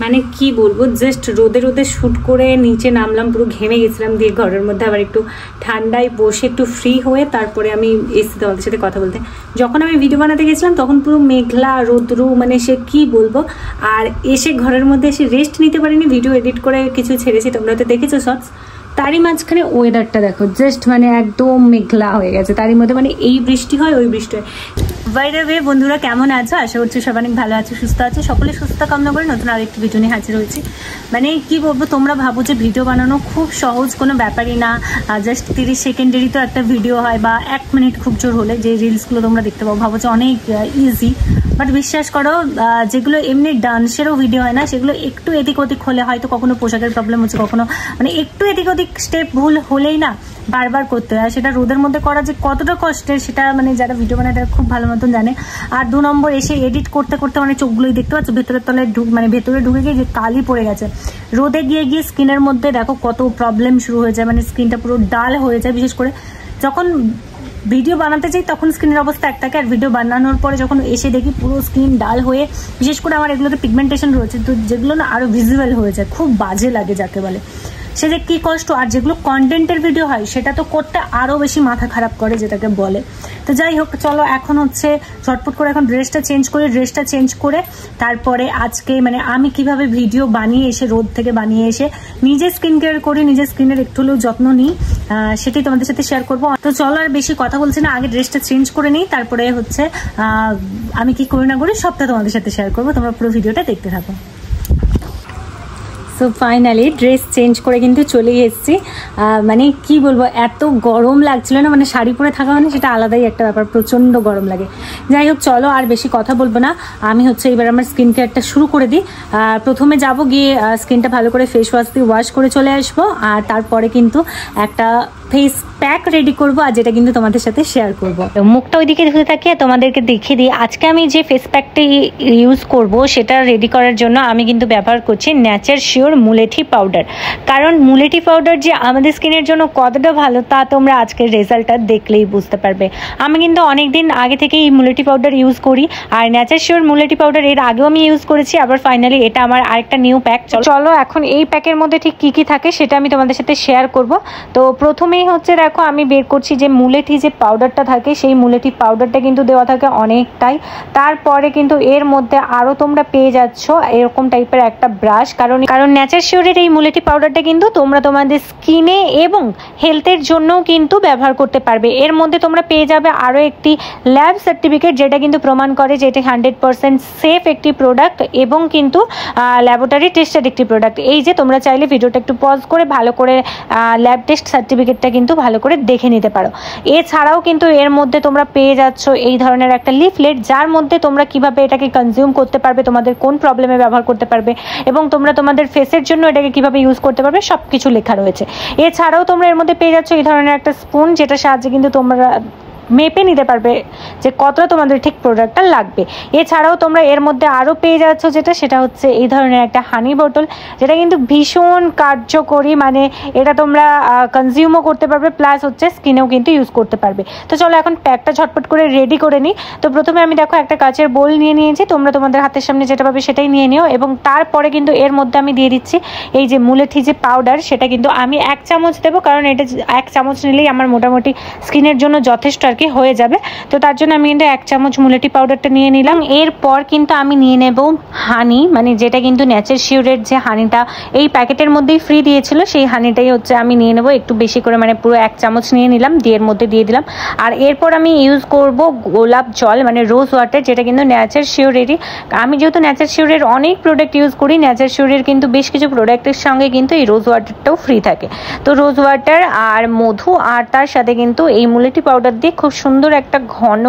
মানে কি বলবো, জাস্ট রোদে রোদে শ্যুট করে নিচে নামলাম, পুরো ঘেমে গেছিলাম, দিয়ে ঘরের মধ্যে আবার একটু ঠান্ডায় বসে একটু ফ্রি হয়ে তারপরে আমি এসেছি তোমাদের সাথে কথা বলতে। যখন আমি ভিডিও বানাতে গেছিলাম তখন পুরো মেঘলা রোদ্রু, মানে সে কি বলবো। আর এসে ঘরের মধ্যে এসে রেস্ট নিতে পারিনি, ভিডিও এডিট করে কিছু ছেড়েছি, তোমরা তো দেখেছো শর্টস। তারই মাঝখানে ওয়েদারটা দেখো, জাস্ট মানে একদম মেঘলা হয়ে গেছে, তারই মধ্যে মানে এই বৃষ্টি হয় ওই বৃষ্টি হয়। বাই দ্য ওয়ে বন্ধুরা, কেমন আছো? আশা করছি সব অনেক ভালো আছো, সুস্থ আছো। সকলে সুস্থ কামনা করে নতুন আরেকটি ভিডিও নিয়ে হাজির হয়েছি। মানে কি বলবো, তোমরা ভাবো যে ভিডিও বানানো খুব সহজ, কোনো ব্যাপারই না, জাস্ট 30 সেকেন্ডেরই তো একটা ভিডিও হয়, বা 1 মিনিট খুব জোর হলে যে রিলসগুলো তোমরা দেখতে পাবো, ভাবো যে অনেক ইজি। বাট বিশ্বাস করো, যেগুলো এমনি ডান্সেরও ভিডিও হয় না, সেগুলো একটু এদিক ওদিক হলে, হয়তো কখনো পোশাকের প্রবলেম হচ্ছে, কখনো মানে একটু এদিক ওদিক স্টেপ ভুল হলেই না বারবার করতে হয়। সেটা রোদের মধ্যে করা যে কতটা কষ্টের, সেটা মানে যারা ভিডিও বানায় তারা খুব ভালো মতন জানে। আর 2 নম্বর, এসে এডিট করতে করতে মানে চোখগুলোই দেখতে পাচ্ছ ভেতরের তলায় মানে ভেতরে ঢুকে গিয়ে যে কালি পড়ে গেছে। রোদে গিয়ে গিয়ে স্কিনের মধ্যে দেখো কত প্রবলেম শুরু হয়ে যায়, মানে স্কিনটা পুরো ডাল হয়ে যায়। বিশেষ করে যখন ভিডিও বানাতে চাই তখন স্কিনের অবস্থা এক থাকে, আর ভিডিও বানানোর পরে যখন এসে দেখি পুরো স্কিন ডাল হয়ে, বিশেষ করে আমার এগুলোতে পিগমেন্টেশন রয়েছে, তো যেগুলো না আরো ভিজিবল হয়ে যায়, খুব বাজে লাগে যাকে বলে, সে যে কি কষ্ট। আর যেগুলো কন্টেন্টের ভিডিও হয় সেটা তো করতে আরো বেশি মাথা খারাপ করে যেটাকে বলে। তো যাই হোক, চলো এখন হচ্ছে ঝটপট করে এখন ড্রেসটা চেঞ্জ করে তারপরে আজকে মানে আমি কিভাবে ভিডিও বানিয়ে এসে, রোদ থেকে বানিয়ে এসে নিজে স্কিন কেয়ার করি, নিজের স্কিনের একটু হলেও যত্ন নিই, সেটাই তোমাদের সাথে শেয়ার করবো। তো চলো আর বেশি কথা বলছি না, আগে ড্রেসটা চেঞ্জ করে নিই, তারপরে হচ্ছে আমি কি করি না করি সবটা তোমাদের সাথে শেয়ার করবো। তোমরা পুরো ভিডিওটা দেখতে থাকো। সো ফাইনালি ড্রেস চেঞ্জ করে কিন্তু চলেই এসেছি। মানে কি বলবো, এত গরম লাগছিল না, মানে শাড়ি পরে থাকা মানে সেটা আলাদাই একটা ব্যাপার, প্রচণ্ড গরম লাগে। যাই হোক, চলো আর বেশি কথা বলবো না, আমি হচ্ছে এবার আমার স্কিন কেয়ারটা শুরু করে দিই। প্রথমে যাব গিয়ে স্কিনটা ভালো করে ফেস ওয়াশ দিয়ে ওয়াশ করে চলে আসবো, আর তারপরে কিন্তু একটা ফেস প্যাক রেডি করবো, আর যেটা কিন্তু তোমাদের সাথে শেয়ার করবো। মুখটা ওইদিকে ধুয়ে থাকিয়ে তোমাদেরকে দেখিয়ে দিই। আজকে আমি যে ফেস প্যাকটি ইউজ করব সেটা রেডি করার জন্য আমি কিন্তু ব্যবহার করছি নেচার শিওর মুলেঠি পাউডার। কারণ মুলেঠি পাউডার যে আমাদের স্কিনের জন্য কতটা ভালো তা তোমরা আজকের রেজাল্টটা দেখলেই বুঝতে পারবে। আমি কিন্তু অনেকদিন আগে থেকে এই মুলেঠি পাউডার ইউজ করি, আর নেচার শিওর মুলেঠি পাউডার এর আগেও আমি ইউজ করেছি, আবার ফাইনালি এটা আমার আরেকটা নিউ প্যাক। চলো এখন এই প্যাকের মধ্যে ঠিক কি কি থাকে সেটা আমি তোমাদের সাথে শেয়ার করব। তো প্রথমেই হচ্ছে দেখো, আমি বের করছি যে মুলেঠি যে পাউডারটা থাকে, সেই মুলেঠি পাউডারটা কিন্তু দেওয়া থাকে অনেকটাই। তারপরে কিন্তু এর মধ্যে আরও তোমরা পেয়ে যাচ্ছ এরকম টাইপের একটা ব্রাশ, কারণ নেচার শিওরের এই মুলেঠি পাউডারটা কিন্তু তোমরা তোমাদের স্কিনে এবং হেলথের জন্যও কিন্তু ব্যবহার করতে পারবে। এর মধ্যে তোমরা পেয়ে যাবে আরও একটি ল্যাব সার্টিফিকেট, যেটা কিন্তু প্রমাণ করে যে এটি 100% সেফ একটি প্রোডাক্ট এবং কিন্তু ল্যাবরেটরি টেস্টেড একটি প্রোডাক্ট। এই যে তোমরা চাইলে ভিডিওটা একটু পজ করে ভালো করে ল্যাব টেস্ট সার্টিফিকেটটা কিন্তু ভালো করে দেখে নিতে পারো। এছাড়াও কিন্তু এর মধ্যে তোমরা পেয়ে যাচ্ছ এই ধরনের একটা লিফলেট, যার মধ্যে তোমরা কিভাবে এটাকে কনজিউম করতে পারবে, তোমাদের কোন প্রবলেমে ব্যবহার করতে পারবে এবং তোমরা তোমাদের ফেসের জন্য এটাকে কিভাবে ইউজ করতে পারবে সবকিছু লেখা রয়েছে। এছাড়াও তোমরা এর মধ্যে পেয়ে যাচ্ছ এই ধরনের একটা স্পুন, যেটা সাহায্যে কিন্তু তোমরা মেপে নিতে পারবে যে কতটা তোমাদের ঠিক প্রোডাক্টটা লাগবে। এছাড়াও তোমরা এর মধ্যে আরও পেয়ে যাচ্ছ সেটা হচ্ছে এই ধরনের একটা হানি বোতল, যেটা কিন্তু ভীষণ কার্যকরী, মানে এটা তোমরা কনজিউমও করতে পারবে প্লাস হচ্ছে স্কিনেও কিন্তু ইউজ করতে পারবে। তো চলো এখন প্যাকটা ঝটপট করে রেডি করে নিই। তো প্রথমে আমি দেখো একটা কাচের বোল নিয়ে নিয়েছি, তোমরা তোমাদের হাতের সামনে যেটা পাবে সেটাই নিয়ে নিও, এবং তারপরে কিন্তু এর মধ্যে আমি দিয়ে দিচ্ছি এই যে মুলেঠি যে পাউডার, সেটা কিন্তু আমি 1 চামচ দেবো, কারণ এটা 1 চামচ নিলেই আমার মোটামুটি স্কিনের জন্য যথেষ্ট আর কি হয়ে যাবে। তো তার জন্য আমি কিন্তু 1 চামচ মুলেঠি পাউডারটা নিয়ে নিলাম। এরপর কিন্তু আমি নিয়ে নেব হানি, মানে যেটা কিন্তু নেচার শিওরের যে হানিটা এই প্যাকেটের মধ্যেই ফ্রি দিয়েছিল, সেই হানিটাই হচ্ছে আমি নিয়ে নেব একটু বেশি করে, মানে পুরো 1 চামচ নিয়ে নিলাম, দিয়ে এর মধ্যে দিয়ে দিলাম। আর এরপর আমি ইউজ করব গোলাপ জল, মানে রোজ ওয়াটার, যেটা কিন্তু নেচার শিওরেরই। আমি যেহেতু নেচার শিওরের অনেক প্রোডাক্ট ইউজ করি, নেচার শিওরের কিন্তু বেশ কিছু প্রোডাক্টের সঙ্গে কিন্তু এই রোজ ওয়াটারটাও ফ্রি থাকে। তো রোজ ওয়াটার আর মধু, আর তার সাথে কিন্তু এই মুলেঠি পাউডার দিয়ে খুব সুন্দর একটা ঘন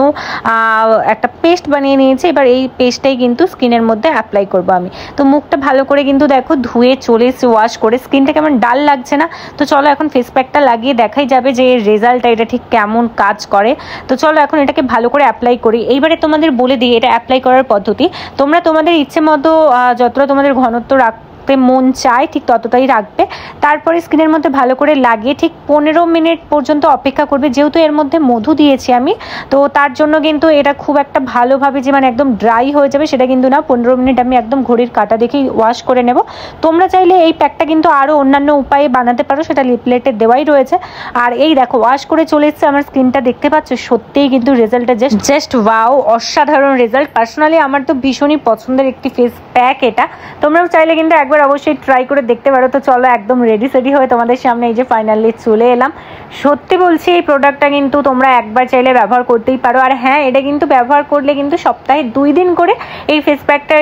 একটা পেস্ট বানিয়ে নিয়েছি। এবার এই পেস্টটাই কিন্তু স্কিনের মধ্যে অ্যাপ্লাই করব আমি। তো মুখটা ভালো করে কিন্তু দেখো ধুয়ে চলে ওয়াশ করে, স্কিনটা কেমন ডাল লাগছে না? তো চলো এখন ফেস প্যাকটা লাগিয়ে দেখাই যাবে যে এর রেজাল্টটা এটা ঠিক কেমন কাজ করে। তো চলো এখন এটাকে ভালো করে অ্যাপ্লাই করি। এইবারে তোমাদের বলে দিই এটা অ্যাপ্লাই করার পদ্ধতি। তোমরা তোমাদের ইচ্ছে মতো যতটা তোমাদের ঘনত্ব রাখতে মন চায় ঠিক ততটাই রাখবে। তারপরে স্কিনের মধ্যে ভালো করে লাগিয়ে ঠিক 15 মিনিট পর্যন্ত অপেক্ষা করবে। যেহেতু এর মধ্যে মধু দিয়েছি আমি, তো তার জন্য কিন্তু এটা খুব একটা ভালোভাবে যে মানে একদম ড্রাই হয়ে যাবে সেটা কিন্তু না। 15 মিনিট আমি একদম ঘড়ির কাঁটা দেখেই ওয়াশ করে নেব। তোমরা চাইলে এই প্যাকটা কিন্তু আরও অন্যান্য উপায়ে বানাতে পারো, সেটা লিফলেটে দেওয়াই রয়েছে। আর এই দেখো ওয়াশ করে চলে এসছে আমার স্কিনটা, দেখতে পাচ্ছ সত্যিই কিন্তু রেজাল্টটা জাস্ট ওয়াও, অসাধারণ রেজাল্ট। পার্সোনালি আমার তো ভীষণই পছন্দের একটি ফেস প্যাক এটা। তোমরাও চাইলে কিন্তু একবার অবশ্যই ট্রাই করে দেখতে পারো। তো চলো একদম রেডি সেডি হয়ে তোমাদের সামনে এই যে ফাইনালি চলে এলাম। সত্যি বলছি এই প্রোডাক্টটা কিন্তু তোমরা একবার চাইলে ব্যবহার করতেই পারো। আর হ্যাঁ, এটা কিন্তু ব্যবহার করলে কিন্তু সপ্তাহে 2 দিন করে এই ফেস প্যাকটা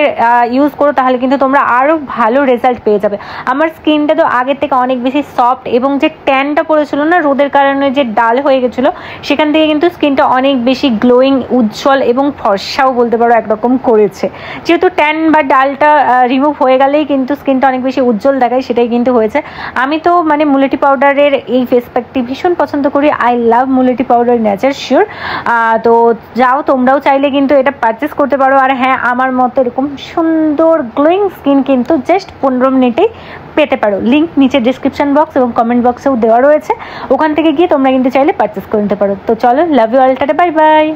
ইউজ করো, তাহলে কিন্তু তোমরা আরও ভালো রেজাল্ট পেয়ে যাবে। আমার স্কিনটা তো আগের থেকে অনেক বেশি সফট, এবং যে ট্যানটা পড়েছিল না রোদের কারণে, যে ডাল হয়ে গেছিলো, সেখান থেকে কিন্তু স্কিনটা অনেক বেশি গ্লোয়িং, উজ্জ্বল এবং ফর্সাও বলতে পারো একরকম করেছে। যেহেতু ট্যান বা ডালটা রিমুভ হয়ে গেলেই কিন্তু স্কিনটা অনেক বেশি উজ্জ্বল দেখায়, সেটাই কিন্তু হয়েছে। আমি তো মানে মুলেটি পাউডারের এই ফেস প্যাকটি ভীষণ পছন্দ করি। আই লাভ মুলেটি পাউডার নেচার শিওর। তো যাও, তোমরাও চাইলে কিন্তু এটা পারচেস করতে পারো। আর হ্যাঁ, আমার মতো এরকম সুন্দর গ্লোয়িং স্কিন কিন্তু জাস্ট 15 মিনিটেই পেতে পারো। লিঙ্ক নিচে ডিসক্রিপশন বক্স এবং কমেন্ট বক্সেও দেওয়া রয়েছে, ওখান থেকে গিয়ে তোমরা কিন্তু চাইলে পারচেস করে নিতে পারো। তো চলো, love you all, tata, bye by.